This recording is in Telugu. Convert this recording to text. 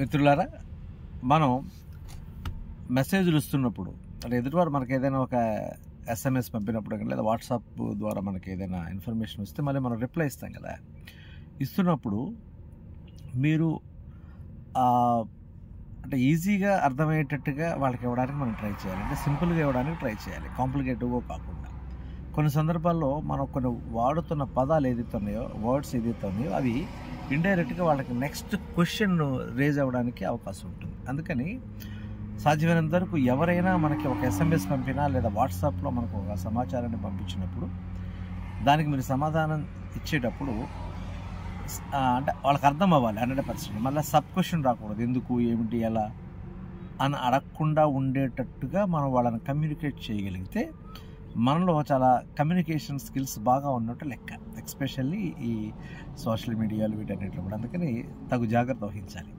మిత్రులారా, మనం మెసేజ్లు ఇస్తున్నప్పుడు అంటే ఎదుటివారు మనకి ఏదైనా ఒక ఎస్ఎంఎస్ పంపినప్పుడు కానీ లేదా వాట్సాప్ ద్వారా మనకి ఏదైనా ఇన్ఫర్మేషన్ వస్తే మళ్ళీ మనం రిప్లై ఇస్తాం కదా. ఇస్తున్నప్పుడు మీరు అంటే ఈజీగా అర్థమయ్యేటట్టుగా వాళ్ళకి ఇవ్వడానికి మనం ట్రై చేయాలి. అంటే సింపుల్గా ఇవ్వడానికి ట్రై చేయాలి, కాంప్లికేటివ్గా కాకుండా. కొన్ని సందర్భాల్లో మనం కొన్ని వాడుతున్న పదాలు ఏదైతే ఉన్నాయో, వర్డ్స్ ఏదైతే ఉన్నాయో అవి ఇండైరెక్ట్గా వాళ్ళకి నెక్స్ట్ క్వశ్చన్ రేజ్ అవ్వడానికి అవకాశం ఉంటుంది. అందుకని సాధ్యమైనంత వరకు ఎవరైనా మనకి ఒక ఎస్ఎంఎస్ పంపినా లేదా వాట్సాప్లో మనకు ఒక సమాచారాన్ని పంపించినప్పుడు దానికి మీరు సమాధానం ఇచ్చేటప్పుడు అంటే వాళ్ళకి అర్థం అవ్వాలి 100%. మళ్ళీ సబ్ క్వశ్చన్ రాకూడదు, ఎందుకు, ఏమిటి, ఎలా అని అడగకుండా ఉండేటట్టుగా మనం వాళ్ళని కమ్యూనికేట్ చేయగలిగితే మనలో చాలా కమ్యూనికేషన్ స్కిల్స్ బాగా ఉన్నట్టు లెక్క. ఎస్పెషల్లీ ఈ సోషల్ మీడియాలు వీటన్నిటిలో కూడా. అందుకని తగు జాగ్రత్త వహించాలి.